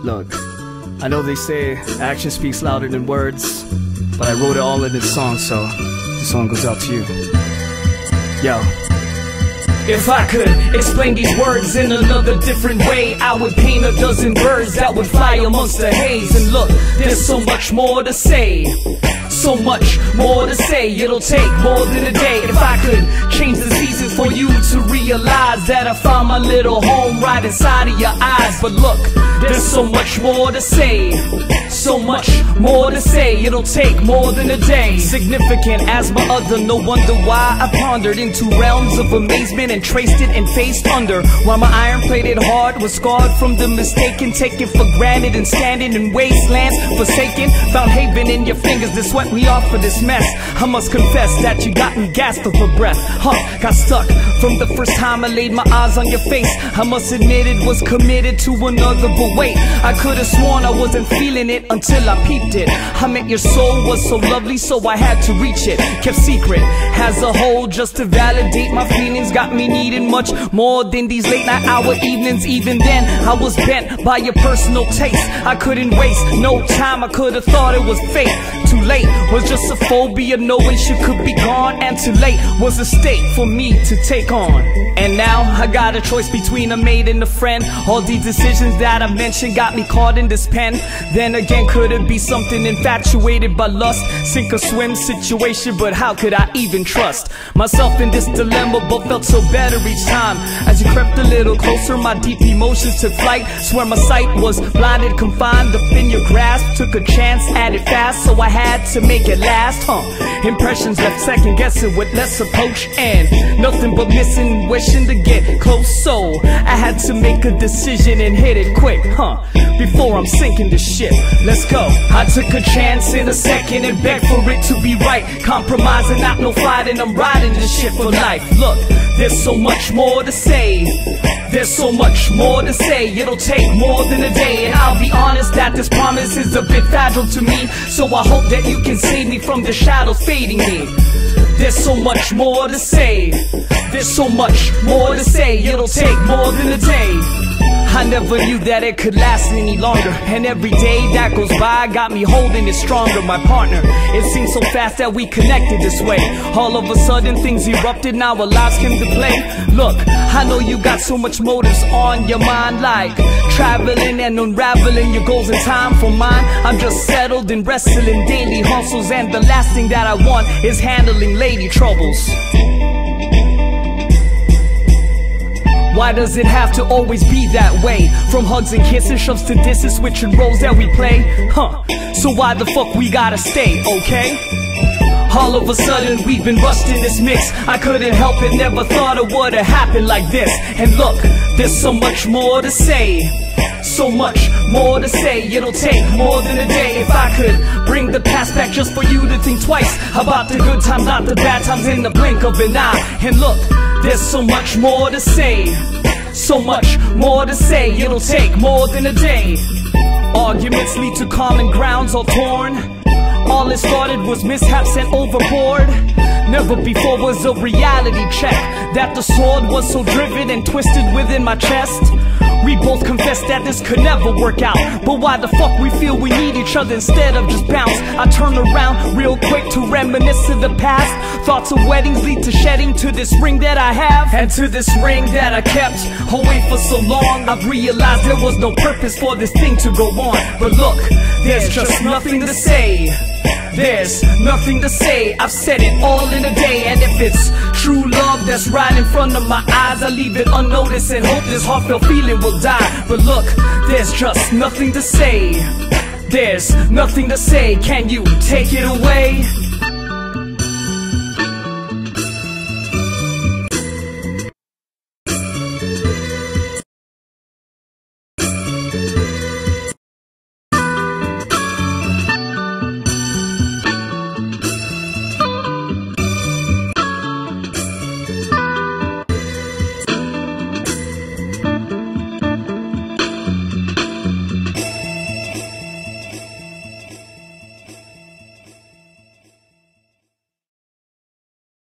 Look, I know they say action speaks louder than words, but I wrote it all in this song, so this song goes out to you. Yo. If I could explain these words in another different way, I would paint a dozen birds that would fly amongst the haze. And look, there's so much more to say, so much more to say. It'll take more than a day. If I could change the seasons for you to realize that I found my little home right inside of your eyes. But look, there's so much more to say, so much more to say. It'll take more than a day. Significant as my other, no wonder why I pondered into realms of amazement and traced it and faced under. While my iron-plated heart was scarred from the mistaken, taken for granted and standing in wastelands forsaken. Found haven in your fingers that swept me off for this mess. I must confess that you got me gasping for breath. Got stuck from the first time I laid my eyes on your face. I must admit it was committed to another, but wait, I could have sworn I wasn't feeling it until I peeped it. I meant your soul was so lovely, so I had to reach it. Kept secret as a whole just to validate my feelings. Got me needing much more than these late night hour evenings. Even then I was bent by your personal taste. I couldn't waste no time, I could have thought it was fate. Too late was just a phobia knowing she could be gone, and too late was a state for me to take on. And now I got a choice between a mate and a friend. All these decisions that I mentioned got me caught in this pen. Then again, could it be something infatuated by lust? Sink or swim situation, but how could I even trust myself in this dilemma? But felt so better each time as you crept a little closer. My deep emotions took flight. Swear my sight was blinded, confined up in your grasp. Took a chance at it fast, so I had to make it last. Impressions left second guessing with less approach, and nothing but missing, wishing to get close. So I had to make a decision and hit it quick, before I'm sinking this ship. Let's go. I took a chance in a second and begged for it to be right. Compromising, not no fighting, I'm riding this ship for life. Look, there's so much more to say, there's so much more to say. It'll take more than a day, and I'll be honest that this promise is a bit fragile to me. So I hope that you can save me from the shadows fading me. There's so much more to say, there's so much more to say. It'll take more than a day. I never knew that it could last any longer, and every day that goes by got me holding it stronger. My partner, it seemed so fast that we connected this way. All of a sudden things erupted, now our lives came to play. Look, I know you got so much motives on your mind, like traveling and unraveling your goals in time for mine. I'm just settled in wrestling daily hustles, and the last thing that I want is handling lady troubles. Why does it have to always be that way? From hugs and kisses, shoves to disses, switching roles that we play. So why the fuck we gotta stay, okay? All of a sudden we've been rushed in this mix. I couldn't help it, never thought it would've happened like this. And look, there's so much more to say, so much more to say. It'll take more than a day. If I could bring the past back just for you to think twice about the good times, not the bad times, in the blink of an eye. And look, there's so much more to say, so much more to say. It'll take more than a day. Arguments lead to common grounds all torn. All it started was mishaps and overboard. Never before was a reality check that the sword was so driven and twisted within my chest. We both confessed that this could never work out, but why the fuck we feel we need each other instead of just bounce? I turn around real quick to reminisce of the past. Thoughts of weddings lead to shedding to this ring that I have, and to this ring that I kept away for so long. I've realized there was no purpose for this thing to go on. But look, there's just nothing to say, there's nothing to say. I've said it all in a day, and if it's true love that's right in front of my eyes, I leave it unnoticed and hope this heartfelt feeling will die. But look, there's just nothing to say, there's nothing to say. Can you take it away?